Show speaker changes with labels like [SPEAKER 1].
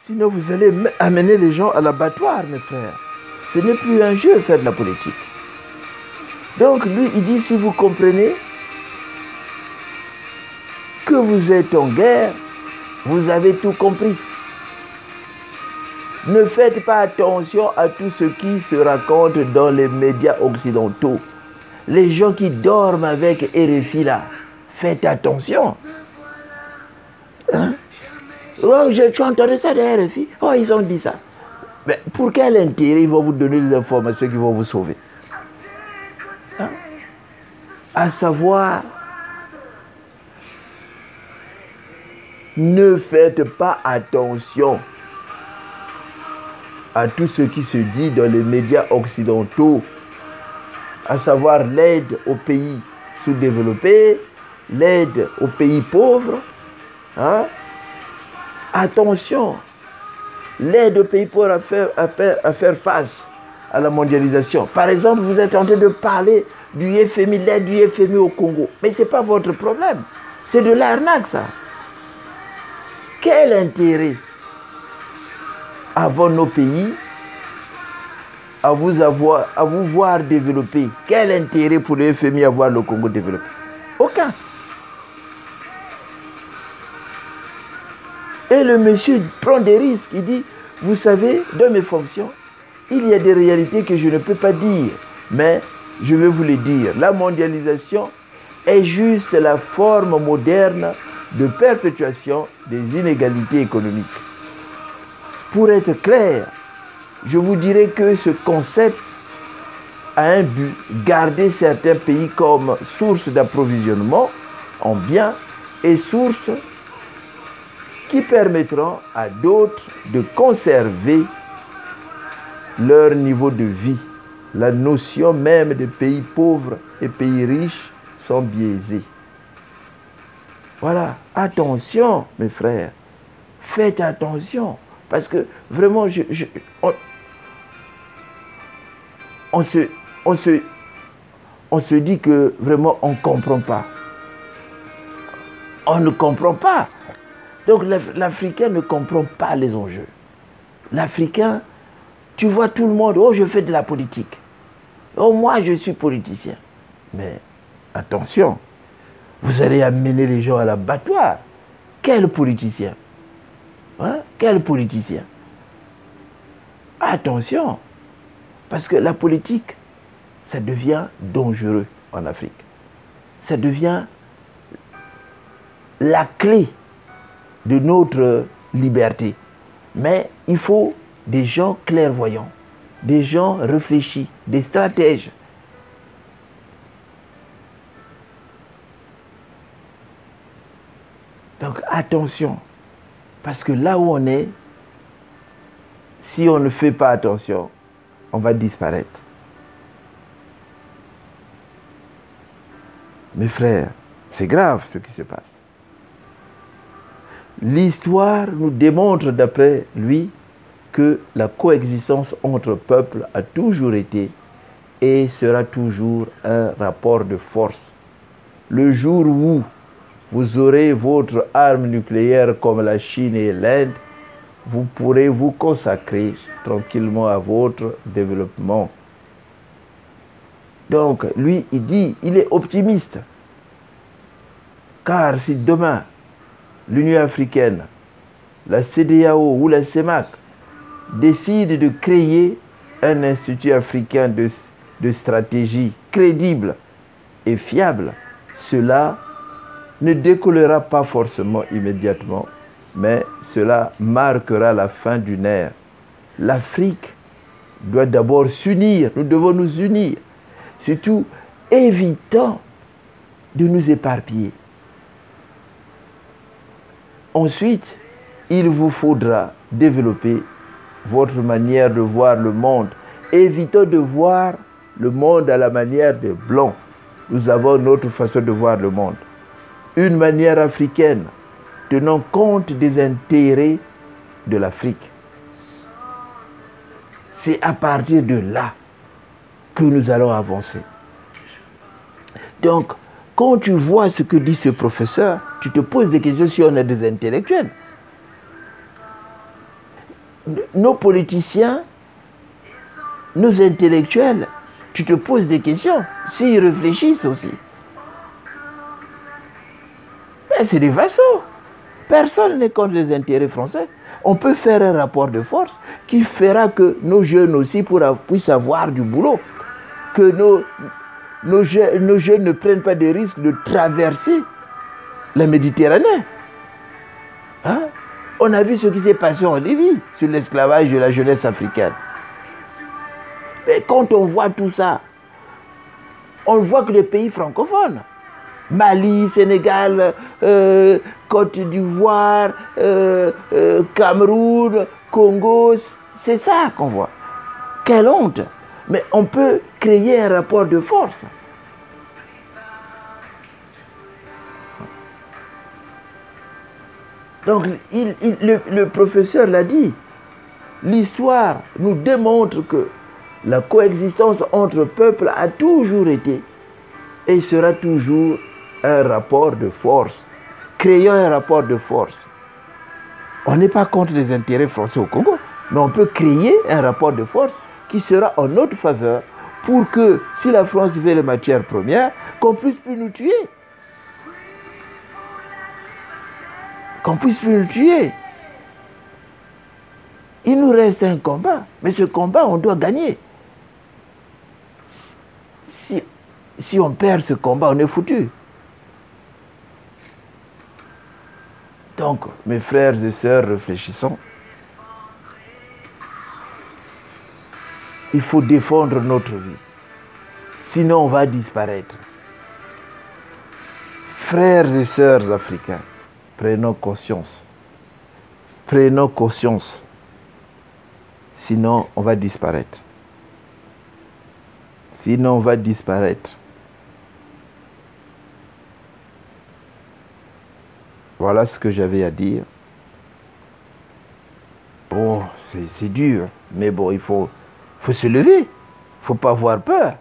[SPEAKER 1] Sinon, vous allez amener les gens à l'abattoir, mes frères. Ce n'est plus un jeu, faire de la politique. Donc, lui, il dit, si vous comprenez que vous êtes en guerre, vous avez tout compris. Ne faites pas attention à tout ce qui se raconte dans les médias occidentaux. Les gens qui dorment avec RFI là, faites attention. Hein? Oh, j'ai entendu ça de RFI. Oh, ils ont dit ça. Mais pour quel intérêt ils vont vous donner des informations qui vont vous sauver? Hein? À savoir, ne faites pas attention à tout ce qui se dit dans les médias occidentaux, à savoir l'aide aux pays sous-développés, l'aide aux pays pauvres. Hein? Attention, l'aide aux pays pauvres à faire face à la mondialisation. Par exemple, vous êtes en train de parler du FMI, l'aide du FMI au Congo. Mais ce n'est pas votre problème. C'est de l'arnaque, ça. Quel intérêt avons nos pays à vous voir développer? Quel intérêt pour le FMI à voir le Congo développer? Aucun. Et le monsieur prend des risques. Il dit, vous savez, dans mes fonctions, il y a des réalités que je ne peux pas dire, mais je vais vous les dire. La mondialisation est juste la forme moderne de perpétuation des inégalités économiques. Pour être clair, je vous dirais que ce concept a un but, garder certains pays comme source d'approvisionnement en biens et source qui permettront à d'autres de conserver leur niveau de vie. La notion même de pays pauvres et pays riches sont biaisées. Voilà, attention mes frères, faites attention, parce que vraiment, on se dit que vraiment on ne comprend pas. On ne comprend pas. Donc l'Africain ne comprend pas les enjeux. L'Africain, tu vois tout le monde, oh je fais de la politique. Oh moi je suis politicien. Mais attention, vous allez amener les gens à l'abattoir. Quel politicien? Hein? Quel politicien? Attention, parce que la politique, ça devient dangereux en Afrique. Ça devient la clé de notre liberté. Mais il faut des gens clairvoyants, des gens réfléchis, des stratèges. Donc attention, parce que là où on est, si on ne fait pas attention, on va disparaître. Mes frères, c'est grave ce qui se passe. L'histoire nous démontre, d'après lui, que la coexistence entre peuples a toujours été et sera toujours un rapport de force. Le jour où vous aurez votre arme nucléaire comme la Chine et l'Inde, vous pourrez vous consacrer tranquillement à votre développement. Donc, lui, il dit, il est optimiste. Car si demain, l'Union africaine, la CEDEAO ou la CEMAC décident de créer un institut africain de stratégie crédible et fiable, cela ne décollera pas forcément immédiatement, mais cela marquera la fin d'une ère. L'Afrique doit d'abord s'unir, nous devons nous unir, surtout évitant de nous éparpiller. Ensuite, il vous faudra développer votre manière de voir le monde. Évitons de voir le monde à la manière des Blancs. Nous avons notre façon de voir le monde. Une manière africaine, tenant compte des intérêts de l'Afrique. C'est à partir de là que nous allons avancer. Donc, quand tu vois ce que dit ce professeur, tu te poses des questions si on est des intellectuels. nos politiciens, nos intellectuels, tu te poses des questions, s'ils réfléchissent aussi. Mais c'est des vassaux. Personne n'est contre les intérêts français. On peut faire un rapport de force qui fera que nos jeunes aussi puissent avoir du boulot. Que nos jeunes ne prennent pas de risque de traverser la Méditerranée. Hein? On a vu ce qui s'est passé en Libye sur l'esclavage de la jeunesse africaine. Et quand on voit tout ça, on voit que les pays francophones, Mali, Sénégal, Côte d'Ivoire, Cameroun, Congo, c'est ça qu'on voit. Quelle honte! Mais on peut créer un rapport de force. Donc, le professeur l'a dit, l'histoire nous démontre que la coexistence entre peuples a toujours été et sera toujours un rapport de force. Créons un rapport de force. On n'est pas contre les intérêts français au Congo, mais on peut créer un rapport de force qui sera en notre faveur pour que, si la France veut les matières premières, qu'on puisse plus nous tuer. Qu'on puisse plus nous tuer. Il nous reste un combat, mais ce combat, on doit gagner. Si on perd ce combat, on est foutu. Donc, mes frères et sœurs, réfléchissons. Il faut défendre notre vie. Sinon, on va disparaître. Frères et sœurs africains, prenons conscience. Prenons conscience. Sinon, on va disparaître. Sinon, on va disparaître. Voilà ce que j'avais à dire. Bon, c'est dur, mais bon, il faut se lever. Il ne faut pas avoir peur.